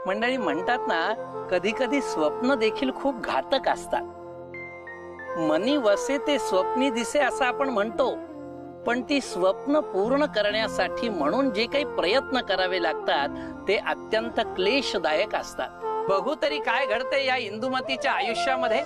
मंडळी म्हणतात ना, कधी कधी स्वप्न देखील खूप घातक असतात. मनी वसे ते स्वप्नी दिसे असं आपण म्हणतो, पण ती स्वप्न पूर्ण करण्यासाठी म्हणून जे काही प्रयत्न करावे लागतात ते अत्यंत क्लेशदायक असतात. बघू तरी काय घडते या इंदुमतीच्या आयुष्यामध्ये.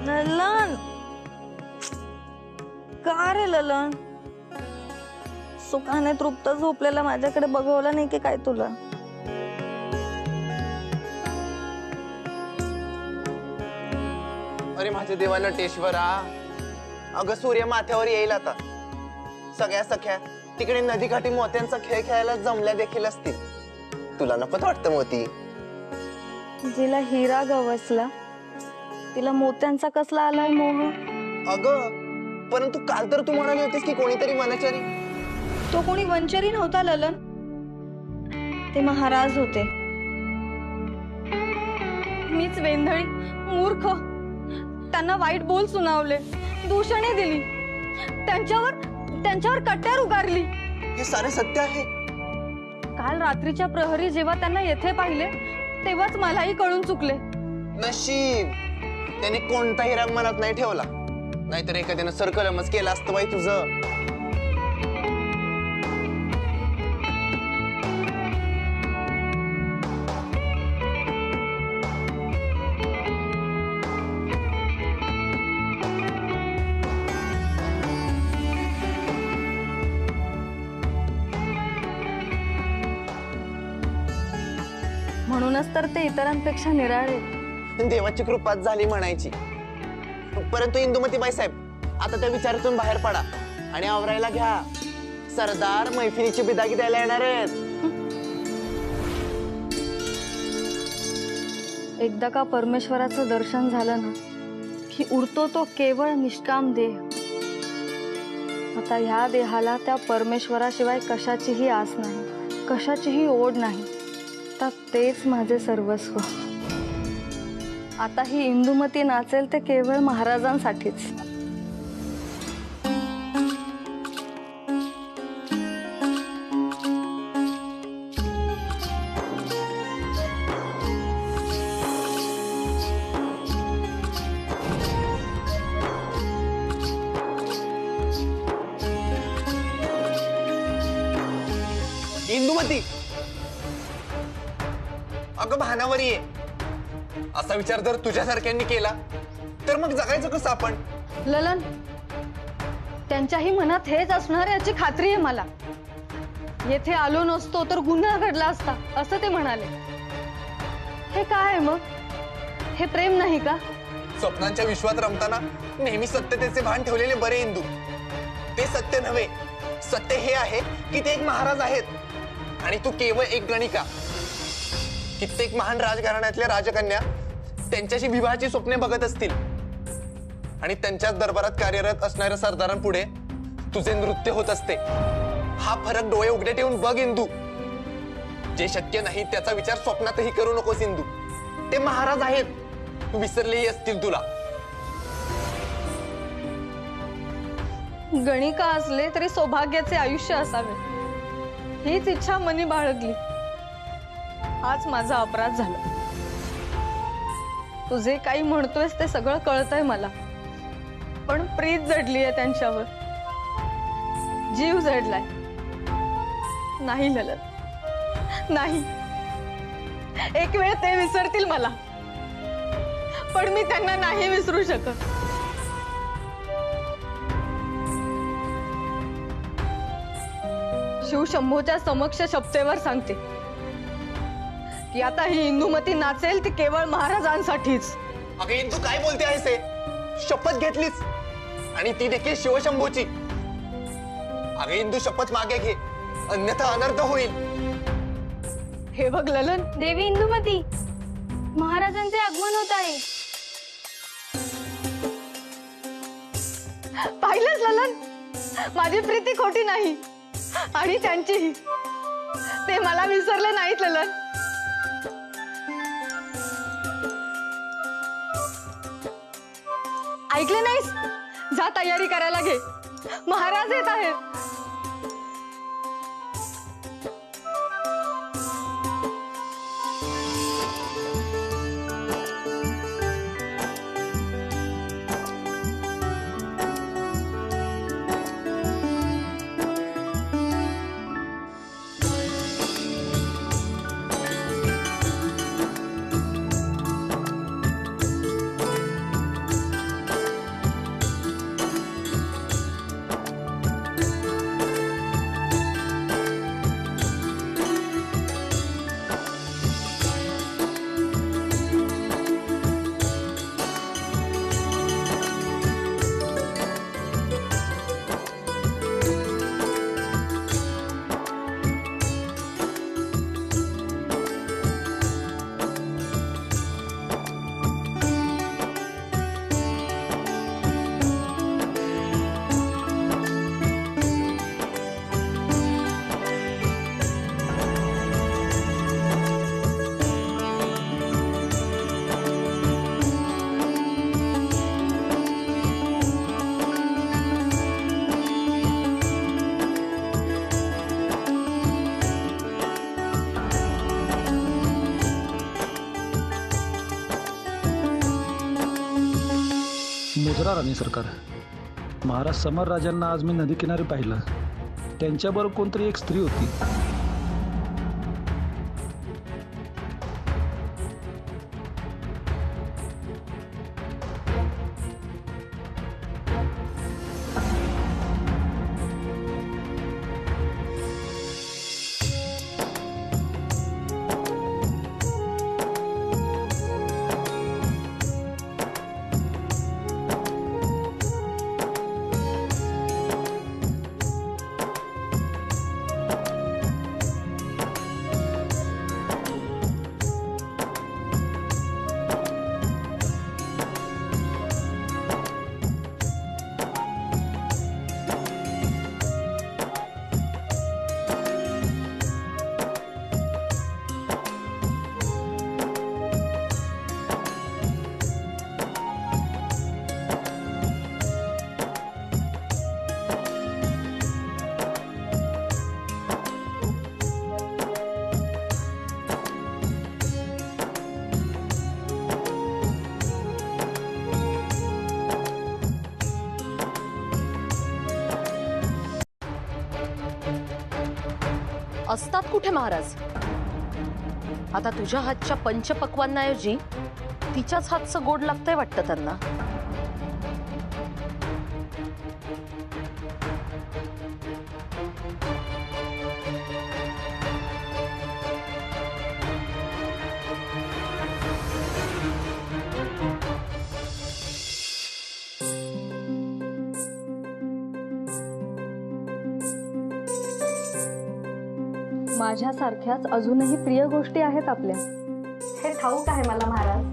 ललन, का रे ललन? सुखाने तृप्त झोपलेला माझ्याकडे बघवला नाही की काय तुला? अरे माझ्या देवा नटेश्वरा, अगं सूर्य माथ्यावर येईल आता. सगळ्या सख्या तिकडे नदीकाठी मोत्यांचा खेळ खेळायला जमल्या देखील असतील. तुला नकोच वाटतं मोती? जिला हिरा गवसला तिला मोत्यांचा कसला आलाय मोह? अगं परंतु काल तर तू म्हणाली होतीस की कोणीतरी वनचरी. तो कोणी वंचरी नव्हता ललन, ते महाराज होते. मीच वेंधळी मूर्ख त्यांना वाईट बोल सुनावले, दूषणे दिली, त्यांच्यावर कट्यार उगारली. हे सारे सत्य आहे. काल रात्रीच्या प्रहरी जेव्हा त्यांना येथे पाहिले तेव्हाच मलाही कळून चुकले. नशीब त्याने कोणताही राग मनात नाही ठेवला, नाहीतर एखाद्यानं सरकलमच केलं असतं बाई तुझं. म्हणूनच तर ते इतरांपेक्षा निराळे. देवाची कृपाच झाली म्हणायची. परंतु इंदुमती बाईसाहेब, आता त्या विचारातून बाहेर पडा आणि आवरायला घ्या. सरदार मैफिलीची बिदागी द्यायला येणार आहेत. एकदा का परमेश्वराचं दर्शन झालं ना की उरतो तो केवळ निष्काम देह. आता ह्या देहाला त्या परमेश्वराशिवाय कशाचीही आस नाही, कशाचीही ओढ नाही. तर तेच माझे सर्वस्व. आता ही इंदुमती नाचेल ते केवळ महाराजांसाठीच. इंदुमती, अगं भानावर ये. असा विचार जर तुझ्यासारख्यांनी केला तर मग जगायचं कसं आपण? ललन, त्यांच्याही मनात हेच असणार याची खात्री आहे मला. येथे आलो नसतो तर गुन्हा घडला असता असं ते म्हणाले. हे काय आहे मग? हे प्रेम नाही का? स्वप्नांच्या विश्वात रमताना नेहमी सत्यतेचे भान ठेवलेले बरे इंदू. ते सत्य नव्हे, सत्य हे आहे की ते एक महाराज आहेत आणि तू केवळ एक गणिका. कित्येक महान राजघराण्यातल्या राजकन्या त्यांच्याशी विवाहाची स्वप्ने बघत असतील आणि त्यांच्याच दरबारात कार्यरत असणाऱ्या सरदारांपुढे तुझे नृत्य होत असते. हा फरक डोळे उघडे ठेवून बघ इंदू. जे शक्य नाही त्याचा विचार स्वप्नातही करू नकोस इंदू. ते महाराज आहेत, विसरलेही असतील तुला. गणिका असले तरी सौभाग्याचे आयुष्य असावे हीच इच्छा मनी बाळगली. आज माझा अपराध झाला. तू जे काही म्हणतोयस ते सगळं कळतंय मला, पण प्रीत जडली आहे त्यांच्यावर, जीव जडलाय. नाही ललन, नाही. एक वेळ ते विसरतील मला, पण मी त्यांना नाही विसरू शकत. शिवशंभूच्या समक्ष शपथेवर सांगते की आता ही इंदुमती नाचेल ती केवळ महाराजांसाठीच. अगं इंदू, काय बोलते आहेस हे? शपथ घेतलीस आणि ती देखील शिवशंभूची. अगं इंदू, शपथ मागे घे, अन्यथा अनर्थ होईल. हे बघ ललन, देवी इंदुमती, महाराजांचे आगमन होत आहे. पाहिलंच ललन, माझी प्रीती खोटी नाही आणि त्यांचीही. ते मला विसरले नाहीत ललन. ऐकले नाहीस? जा तयारी करायला घे, महाराज येत आहेत. मुजरा राणी सरकार, महाराज समर राजांना आज मी नदी किनारी पाहिलं. त्यांच्याबरोबर कोणतरी एक स्त्री होती. असतात कुठे महाराज? आता तुझ्या हातच्या पंचपक्वांऐवजी तिच्याच हातचं गोड लागतंय वाटतं त्यांना. माझ्यासारख्याच अजूनही प्रिय गोष्टी आहेत आपल्या, हे ठाऊक आहे मला महाराज.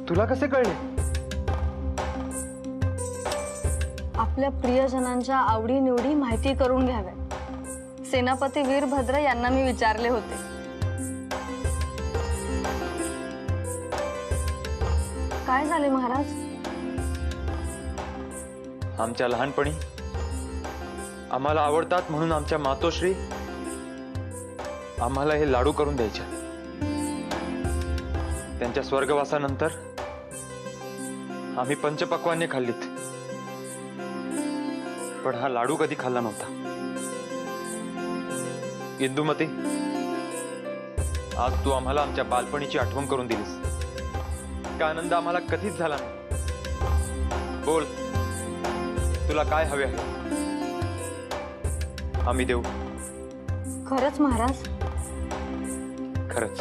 तुला कसे कळले? आपल्या प्रियजनांच्या आवडीनिवडी माहिती करून घ्याव्या. सेनापती वीरभद्र यांना मी विचारले होते. काय झाले महाराज? आमच्या लहानपणी आम्हाला आवडतात म्हणून आमच्या मातोश्री आम्हाला हे लाडू करून द्यायच्या. त्यांच्या स्वर्गवासानंतर आम्ही पंचपक्वान्ने खाल्लीत, पण हा लाडू कधी खाल्ला नव्हता. इंदुमती, आज तू आम्हाला आमच्या बालपणीची आठवण करून दिलीस. का आनंद आम्हाला कधीच झाला नाही. बोल, तुला काय हवे आहे? आम्ही देऊ. खरंच महाराज? खरंच.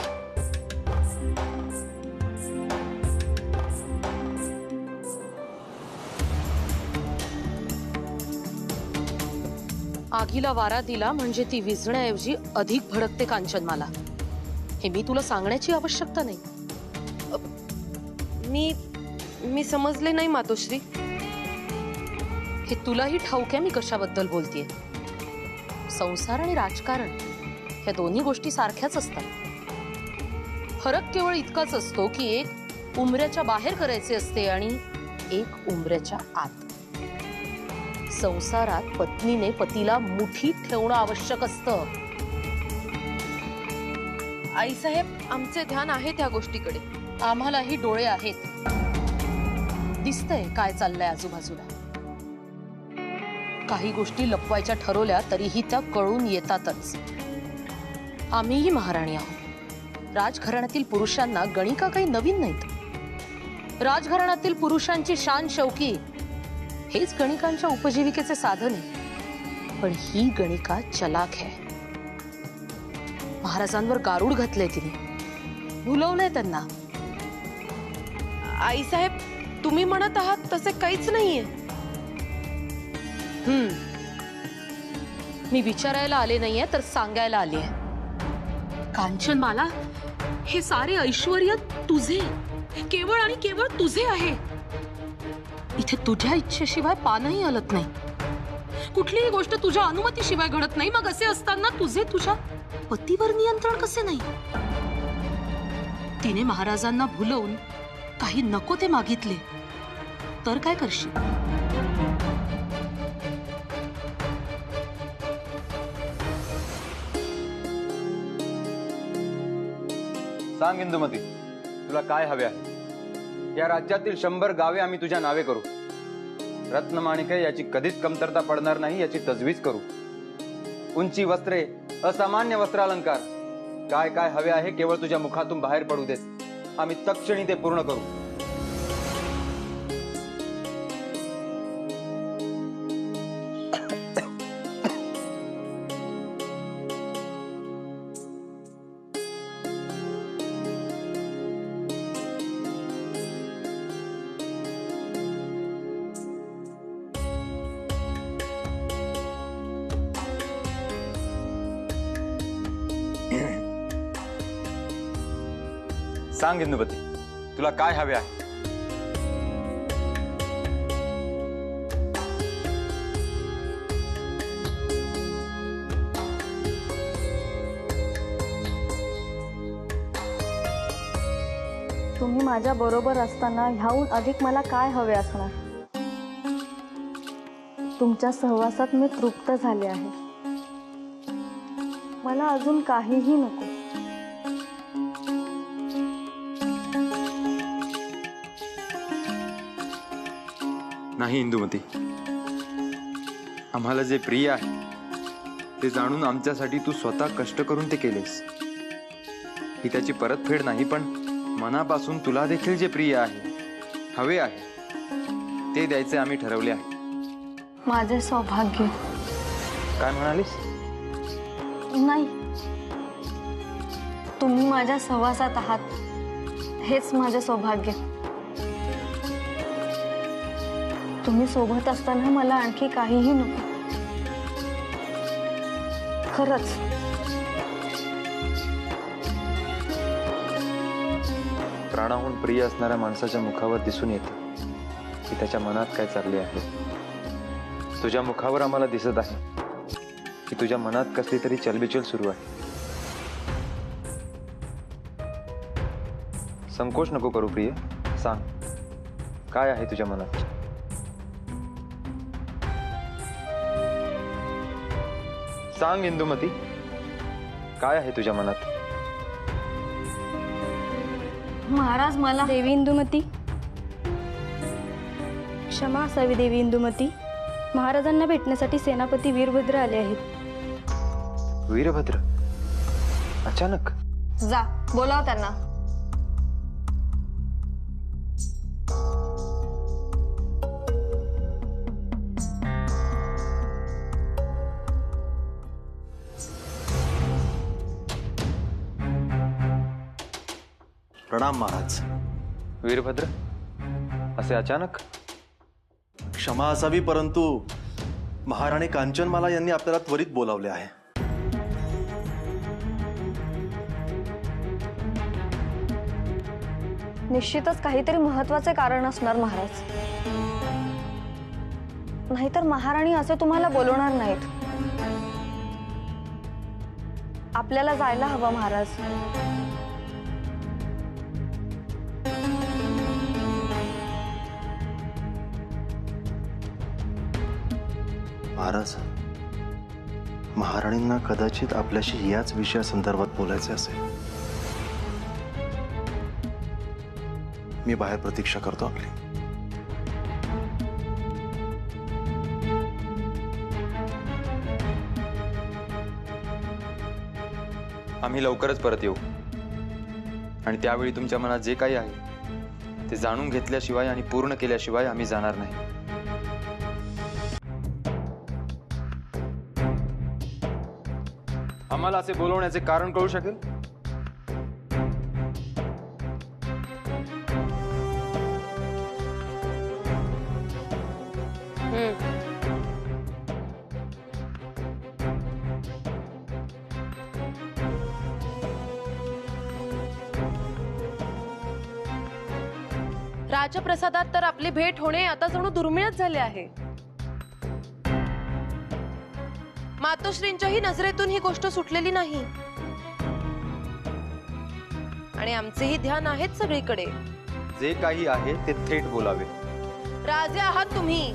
आगीला वारा दिला म्हणजे ती विझण्याऐवजी अधिक भडकते कांचनमाला. हे मी तुला सांगण्याची आवश्यकता नाही. मी समजले नाही मातोश्री. हे तुलाही ठाऊक आहे मी कशाबद्दल बोलतेय. संसार आणि राजकारण ह्या दोन्ही गोष्टी सारख्याच असतात. फरक केवळ इतकाच असतो की एक उंबऱ्याच्या बाहेर करायचे असते आणि एक उंबऱ्याच्या आत. संसारात पत्नीने पतीला मुठीत ठेवणं आवश्यक असतं. आईसाहेब, आमचे ध्यान आहे त्या गोष्टीकडे. आम्हालाही डोळे आहेत. दिसतंय काय चाललंय आजूबाजूला. काही गोष्टी लपवायच्या ठरवल्या तरीही त्या कळून येतातच. आम्हीही महाराणी आहोत. राजघराण्यातील पुरुषांना गणिका काही नवीन नाहीत. राजघराण्यातील पुरुषांची शान शौकी हेच गणिकांच्या उपजीविकेचे साधन आहे. पण ही गणिका चलाक आहे. महाराजांवर गारूड घातलंय तिने, भुलवलंय त्यांना. आईसाहेब, तुम्ही म्हणत आहात तसे काहीच नाहीये. मी विचारायला आले नाहीये तर सांगायला आली आहे. कांचनमाला, हे सारे ऐश्वर्य तुझे, केवळ आणि केवळ तुझे आहे. इथे तुझ्या इच्छेशिवाय पानही हलत नाही. कुठलीही गोष्ट तुझ्या अनुमतीशिवाय घडत नाही. मग असे असताना तुझे तुझ्या पतीवर नियंत्रण कसे नाही? तिने महाराजांना भुलवून काही नको ते मागितले तर काय करशील? सांग इंदुमती, तुला काय हवे आहे? या राज्यातील 100 गावे आम्ही तुझ्या नावे करू. रत्नमाणिके याची कधीच कमतरता पडणार नाही याची तजवीज करू. उंची वस्त्रे, असामान्य वस्त्रालंकार, काय काय हवे आहे केवळ तुझ्या मुखातून बाहेर पडू देस. आम्ही तत्क्षणी ते पूर्ण करू. सांग इंदुमती, तुला काय हवे आहे? तुम्ही माझ्या बरोबर असताना ह्याहून अधिक मला काय हवे असणार? तुमच्या सहवासात मी तृप्त झाले आहे. मला अजून काहीही नको. नाही इंदुमती, आम्हाला जे प्रिय आहे ते जाणून आमच्यासाठी तू स्वतः कष्ट करून ते केलेस. ही त्याची परतफेड नाही, पण मनापासून तुला देखील जे प्रिय आहे, हवे आहे, ते द्यायचे आम्ही ठरवले आहे. माझे सौभाग्य. काय म्हणालीस? नाही, तुम्ही माझ्या सहवासात आहात हेच माझे सौभाग्य. तुम्ही सोबत असताना मला आणखी काहीही नको. खरंच. प्राणाहून प्रिय असणाऱ्या माणसाच्या मुखावर दिसून येतं की त्याच्या मनात काय चालले आहे. तुझ्या मुखावर आम्हाला दिसत आहे की तुझ्या मनात कसली तरी चलबिचल सुरू आहे. संकोच नको करू प्रिय, सांग काय आहे तुझ्या मनात? सांग इंदुमती, काय आहे तुझ्या मनात? महाराज, मला देवी इंदुमती, क्षमा असावी देवी इंदुमती. महाराजांना भेटण्यासाठी सेनापती वीरभद्र आले आहेत. वीरभद्र? अचानक? जा, बोलाव त्यांना. प्रणाम महाराज. वीरभद्र, असे अचानक? क्षमा असावी, परंतु महाराणी कांचनमाला यांनी आपल्याला त्वरित बोलावले आहे. निश्चितच काहीतरी महत्वाचे कारण असणार महाराज. नाहीतर महाराणी असे तुम्हाला बोलवणार नाहीत. आपल्याला जायला हवं महाराज. महाराज, महाराणींना कदाचित आपल्याशी याच विषयासंदर्भात बोलायचे असेल. मी बाहेर प्रतीक्षा करतो आपली. आम्ही लवकरच परत येऊ आणि त्यावेळी तुमच्या मनात जे काही आहे ते जाणून घेतल्याशिवाय आणि पूर्ण केल्याशिवाय आम्ही जाणार नाही. आम्हाला असे बोलवण्याचे कारण कळू शकेल? राजप्रसादात तर आपली भेट होणे आता जणू दुर्मिळच झाले आहे. मातोश्रींच्याही नजरेतून ही गोष्ट सुटलेली नाही आणि आमचेही ध्यान आहेत सगळीकडे. जे काही आहे ते थेट बोलावे. राजे आहात तुम्ही,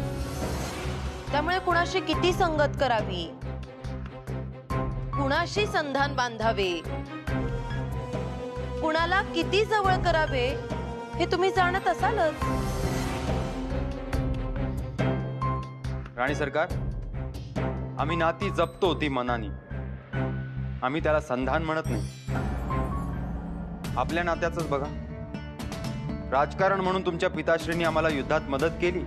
त्यामुळे कुणाशी किती संगत करावी, कुणाशी संधान बांधावे, कुणाला किती जवळ करावे हे तुम्ही जाणत असालच. राणी सरकार, आम्ही नाती जपतो ती मनानी, आम्ही त्याला संधान म्हणत नाही. आपल्या नात्याचंच बघा. राजकारण म्हणून तुमच्या पिताश्रींनी आम्हाला युद्धात मदत केली,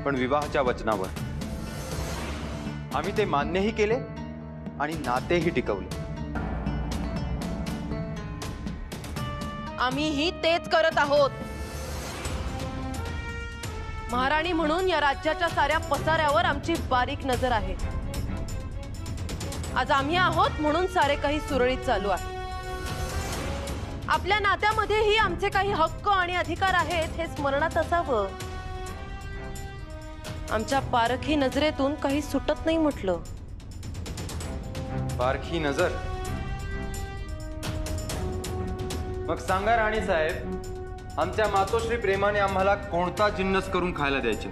पण विवाहाच्या वचनावर. आम्ही ते मान्यही केले आणि नातेही टिकवले. आम्हीही तेच करत आहोत. महाराणी म्हणून या राज्याच्या साऱ्या पसाऱ्यावर आमची बारीक नजर आहे. आज आम्ही आहोत म्हणून सारे काही सुरळीत चालू आहे. आपल्या नात्यामध्येही आमचे काही हक्क आणि अधिकार आहेत हे स्मरणात असावं. आमच्या पारखी नजरेतून काही सुटत नाही म्हटलं. पारखी नजर? मग सांगा राणी साहेब, आमच्या मातोश्री प्रेमाने आम्हाला कोणता जिन्नस करून खायला द्यायचे?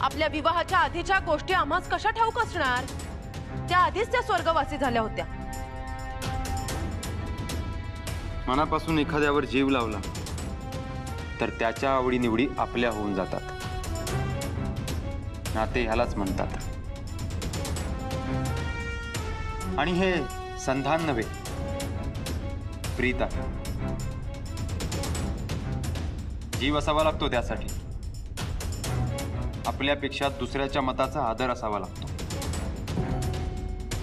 आपल्या विवाहाच्या आधीच्या गोष्टी आम्हास कशा ठाऊक असणार? त्या आधीच त्या स्वर्गवासी झाल्या होत्या. मनापासून एखाद्यावर जीव लावला तर त्याच्या आवडीनिवडी आपल्या होऊन जातात. नाते ह्यालाच म्हणतात. आणि हे संधान नव्हे, प्रीत आहे. जीव असावा लागतो त्यासाठी. आपल्यापेक्षा दुसऱ्याच्या मताचा आदर असावा लागतो.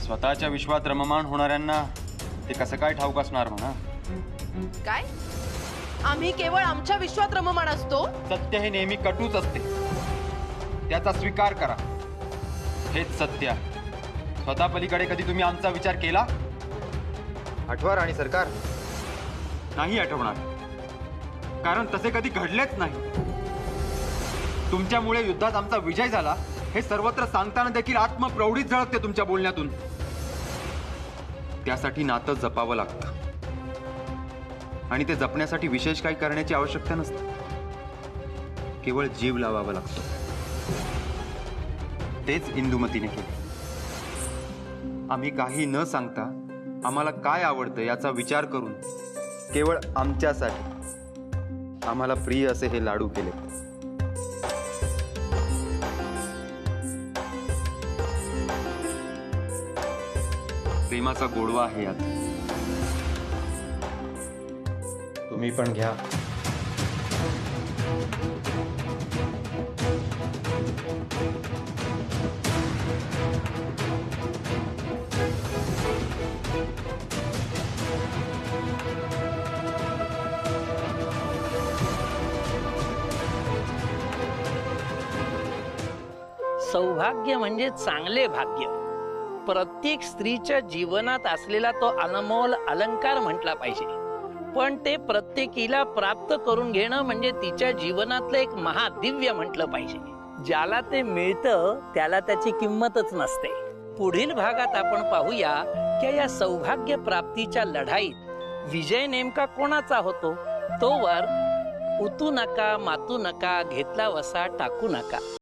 स्वतःच्या विश्वात रममाण होणाऱ्यांना ते कसं काय ठाऊक असणार म्हणा. काय? आम्ही केवळ आमच्या विश्वात रममाण असतो? सत्य हे नेहमी कटूच असते, त्याचा स्वीकार करा. हेच सत्य आहे. स्वतः पलीकडे कधी तुम्ही आमचा विचार केला? आठवा राणी सरकार. नाही आठवणार, कारण तसे कधी घडलेच नाही. तुमच्यामुळे युद्धात आमचा विजय झाला हे सर्वत्र सांगताना देखील आत्मप्रौढीत झळकते तुमच्या बोलण्यातून. त्यासाठी नातं जपावं लागतं आणि ते जपण्यासाठी विशेष काही करण्याची आवश्यकता नसते. केवळ जीव लावावा लागतो. तेच इंदुमतीने केले. आम्ही काही न सांगता आम्हाला काय आवडतं याचा विचार करून केवळ आमच्यासाठी आम्हाला प्रिय असे हे लाडू केले. प्रेमाचा गोडवा आहे यात. तुम्ही पण घ्या. सौभाग्य म्हणजे चांगले भाग्य. प्रत्येक स्त्रीच्या जीवनात असलेला तो अनमोल अलंकार म्हटला पाहिजे. पण ते प्रत्येकीला प्राप्त करून घेणं म्हणजे तिच्या जीवनातलं एक महादिव्य म्हटलं पाहिजे. ज्याला ते मिळतं त्याला त्याची किंमतच नसते. पुढील भागात आपण पाहूया की या सौभाग्य प्राप्तीच्या लढाईत विजय नेमका कोणाचा होतो. तोवर उतू नका, मातू नका, घेतला वसा टाकू नका.